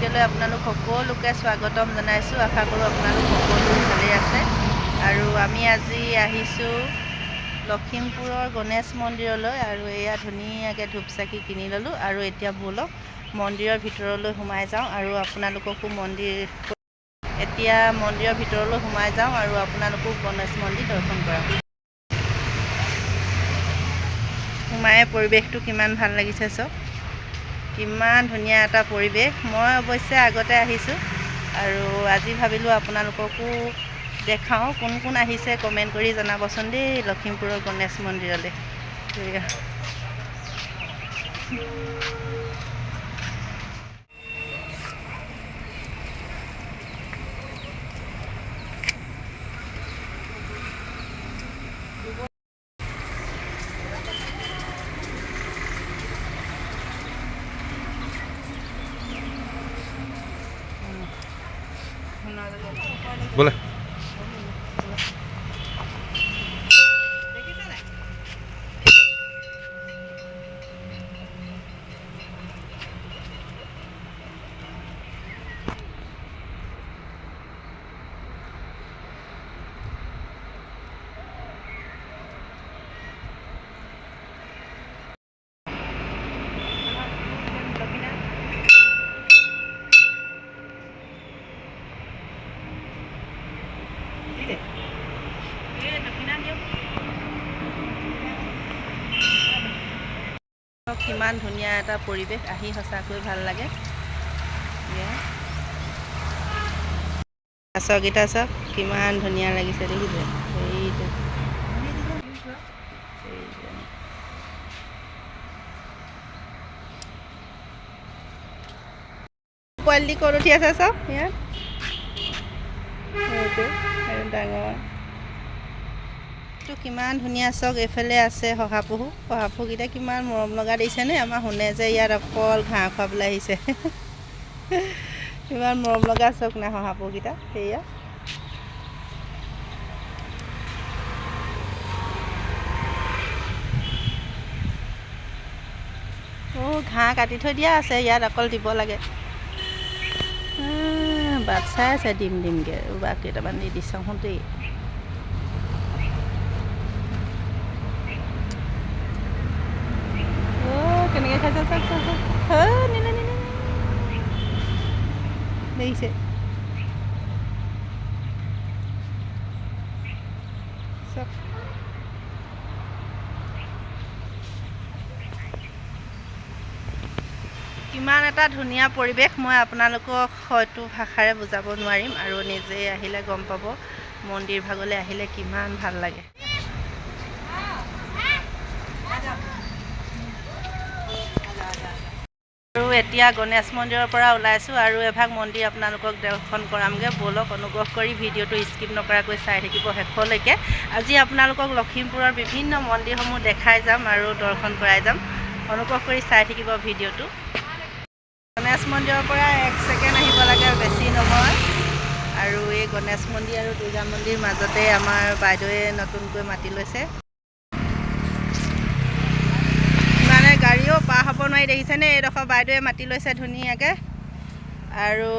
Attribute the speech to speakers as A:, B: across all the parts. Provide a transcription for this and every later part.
A: গতিকেলৈ আপোনালোক সকলোকে স্বাগতম জনাইছোঁ। আশা কৰোঁ আপোনালোক সকলো ভালেই আছে। আৰু আমি আজি আহিছোঁ লখিমপুৰৰ গণেশ মন্দিৰলৈ। আৰু এয়া ধুনীয়াকৈ ধূপ চাকি কিনি ল'লোঁ। আৰু এতিয়া ব'লক মন্দিৰৰ ভিতৰলৈ সোমাই যাওঁ আৰু আপোনালোককো এতিয়া মন্দিৰৰ ভিতৰলৈ সোমাই যাওঁ আৰু আপোনালোকো গণেশ মন্দিৰ দৰ্শন কৰাম। সোমায়ে পৰিৱেশটো কিমান ভাল লাগিছে চাওক, কিমান ধুনীয়া এটা পৰিৱেশ। মই অৱশ্যে আগতে আহিছোঁ আৰু আজি ভাবিলোঁ আপোনালোককো দেখাওঁ। কোন কোন আহিছে কমেণ্ট কৰি জনাবচোন দেই লখিমপুৰৰ গণেশ মন্দিৰলৈ।
B: बोले
A: কিমান ধুনীয়া এটা পৰিৱেশ, আহি সঁচাকৈ ভাল লাগে। গছকেইটা চাওক কিমান ধুনীয়া লাগিছে দেখিছে। এইটো পোৱালি ক'ত উঠি আছে চাওক, ইয়াত সেইটো ডাঙৰ কিমান ধুনীয়া চাওক। এইফালে আছে শহাপহু। শহাপহুকেইটা কিমান মৰম লগা দিছেনে। আমাৰ শুনে যে ইয়াত অকল ঘাঁহ খুৱাবলৈ আহিছে। কিমান মৰম লগা চাওক না শহাপহুকেইটা। সেয়া ঘাঁহ কাটি থৈ দিয়া আছে, ইয়াত অকল দিব লাগে। বাট চাই আছে দিম দিমকৈ। বা কেইটামান দি দিছোঁ দেই। কেনেকৈ খাইছে চাওক চাওক নিলে নিলে দেখিছে। চাওক কিমান এটা ধুনীয়া পৰিৱেশ। মই আপোনালোকক হয়তো ভাষাৰে বুজাব নোৱাৰিম, আৰু নিজে আহিলে গম পাব মন্দিৰ ভাগলৈ আহিলে কিমান ভাল লাগে। আৰু এতিয়া গণেশ মন্দিৰৰ পৰা ওলাইছোঁ আৰু এভাগ মন্দিৰ আপোনালোকক দৰ্শন কৰামগৈ। ব'লক অনুগ্ৰহ কৰি ভিডিঅ'টো স্কিপ নকৰাকৈ চাই থাকিব শেষলৈকে। আজি আপোনালোকক লখিমপুৰৰ বিভিন্ন মন্দিৰসমূহ দেখাই যাম আৰু দৰ্শন কৰাই যাম। অনুগ্ৰহ কৰি চাই থাকিব ভিডিঅ'টো। গণেশ মন্দিৰৰ পৰা 1 ছেকেণ্ড আহিব লাগে, বেছি নহয়। আৰু এই গণেশ মন্দিৰ আৰু দুৰ্গা মন্দিৰ মাজতে আমাৰ বাইদেৱে নতুনকৈ মাটি লৈছে। মানে গাড়ীও পাৰ হ'ব নোৱাৰি দেখিছেনে। এইডোখৰ বাইদেৱে মাটি লৈছে ধুনীয়াকৈ। আৰু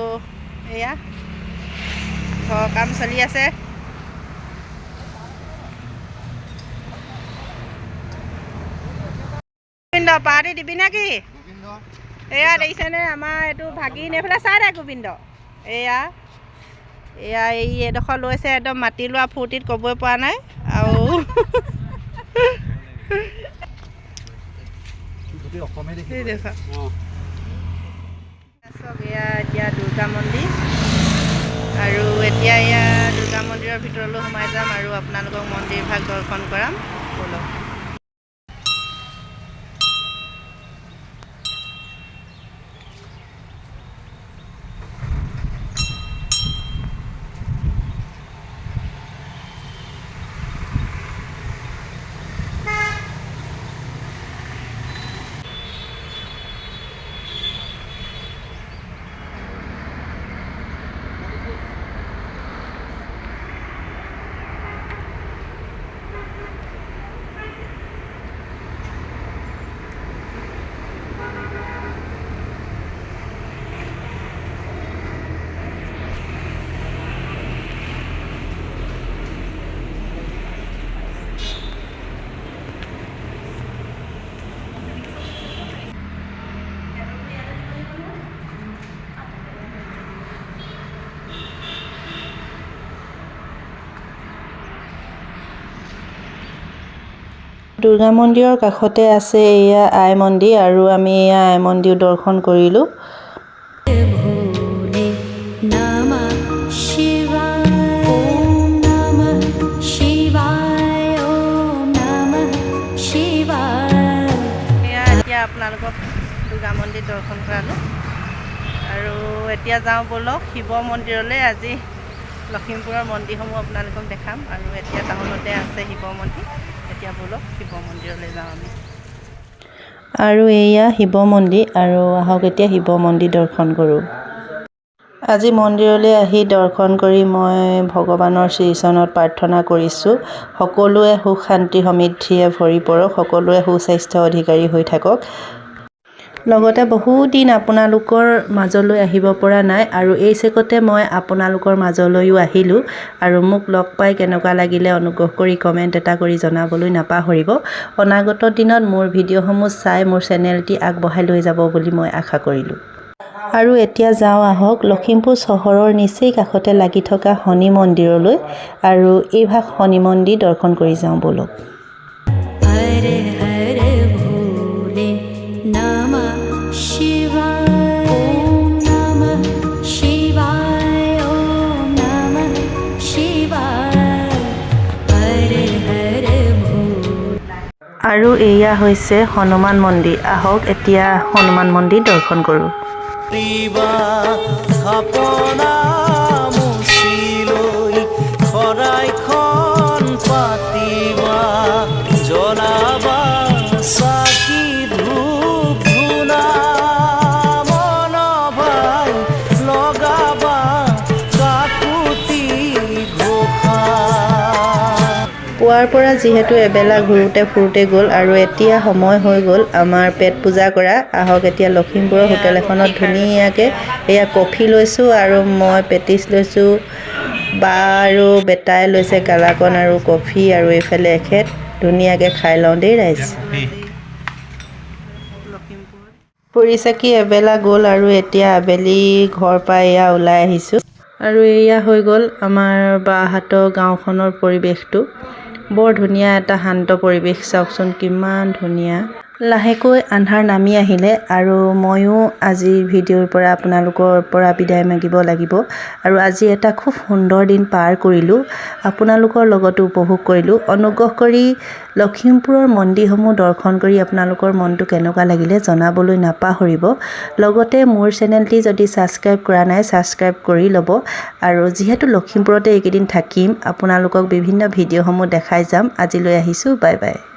A: এয়া ঘৰৰ কাম চলি আছে। গোবিন্দ পাৰ্টি দিবি নে কি? এয়া দেখিছেনে আমাৰ এইটো ভাগিন। এইফালে চাই দে গোবিন্দ। এয়া এই এডোখৰ লৈছে, একদম মাটি লোৱা ফূৰ্তিত ক'বই পৰা নাই। আৰু এয়া এতিয়া দুৰ্গা মন্দিৰ। আৰু এতিয়া এয়া দুৰ্গা মন্দিৰৰ ভিতৰলৈ সোমাই যাম আৰু আপোনালোকক মন্দিৰ ভাগ দৰ্শন কৰাম। ব'লক। দুৰ্গা মন্দিৰৰ কাষতে আছে এয়া আই মন্দিৰ আৰু আমি এয়া আই মন্দিৰ দৰ্শন কৰিলোঁ। এতিয়া আপোনালোকক দুৰ্গা মন্দিৰ দৰ্শন কৰালোঁ আৰু এতিয়া যাওঁ ব'লক শিৱ মন্দিৰলৈ। আজি লখিমপুৰৰ মন্দিৰসমূহ আপোনালোকক দেখাম আৰু এতিয়া টাউনতে আছে শিৱ মন্দিৰ। এতিয়া ব'লক শিৱ মন্দিৰলৈ যাওঁ আমি। আৰু এয়া শিৱ মন্দিৰ আৰু আহক এতিয়া শিৱ মন্দিৰ দৰ্শন কৰোঁ। আজি মন্দিৰলৈ আহি দৰ্শন কৰি মই ভগৱানৰ শ্ৰীচৰণত প্ৰাৰ্থনা কৰিছোঁ সকলোৱে সুখ শান্তি সমৃদ্ধিয়ে ভৰি পৰক, সকলোৱে সুস্বাস্থ্য অধিকাৰী হৈ থাকক। লগতে বহুত দিন আপোনালোকৰ মাজলৈ আহিব পৰা নাই আৰু এই চেগতে মই আপোনালোকৰ মাজলৈও আহিলোঁ আৰু মোক লগ পাই কেনেকুৱা লাগিলে অনুগ্ৰহ কৰি কমেণ্ট এটা কৰি জনাবলৈ নাপাহৰিব। অনাগত দিনত মোৰ ভিডিঅ'সমূহ চাই মোৰ চেনেলটি আগবঢ়াই লৈ যাব বুলি মই আশা কৰিলোঁ। আৰু এতিয়া যাওঁ আহক লখিমপুৰ চহৰৰ নিচেই কাষতে লাগি থকা শনি মন্দিৰলৈ আৰু এইভাগ শনি মন্দিৰ দৰ্শন কৰি যাওঁ ব'লক। আৰু এয়া হৈছে হনুমান মন্দিৰ। আহক এতিয়া হনুমান মন্দিৰ দৰ্শন কৰোঁ। পুৱাৰ পৰা যিহেতু এবেলা ঘূৰোতে ফুৰোতে গ'ল আৰু এতিয়া সময় হৈ গ'ল আমাৰ পেট পূজা কৰা। আহক এতিয়া লখিমপুৰৰ হোটেল এখনত ধুনীয়াকৈ এয়া কফি লৈছোঁ আৰু মই পেটিছ লৈছোঁ, বা আৰু বেটাই লৈছে কালাকন আৰু কফি আৰু এইফালে এখেত। ধুনীয়াকৈ খাই লওঁ দেই ৰাইজ। ফুৰি চাকি এবেলা গ'ল আৰু এতিয়া আবেলি ঘৰ পৰা এয়া ওলাই আহিছোঁ আৰু এয়া হৈ গ'ল আমাৰ বাহাতৰ গাঁওখনৰ পৰিৱেশটো। বৰ ধুনীয়া এটা শান্ত পৰিৱেশ, চাওকচোন কিমান ধুনীয়া। লাহেকৈ আন্ধাৰ নামি আহিলে আৰু ময়ো আজিৰ ভিডিঅ'ৰ পৰা আপোনালোকৰ পৰা বিদায় মাগিব লাগিব আৰু আজি এটা খুব সুন্দৰ দিন পাৰ কৰিলোঁ, আপোনালোকৰ লগতো উপভোগ কৰিলোঁ। অনুগ্ৰহ কৰি লখিমপুৰৰ মন্দিৰসমূহ দৰ্শন কৰি আপোনালোকৰ মনটো কেনেকুৱা লাগিলে জনাবলৈ নাপাহৰিব। লগতে মোৰ চেনেলটি যদি ছাবস্ক্ৰাইব কৰা নাই ছাবস্ক্ৰাইব কৰি ল'ব আৰু যিহেতু লখিমপুৰতে এইকেইদিন থাকিম আপোনালোকক বিভিন্ন ভিডিঅ'সমূহ দেখাই যাম। আজিলৈ আহিছোঁ, বাই বাই।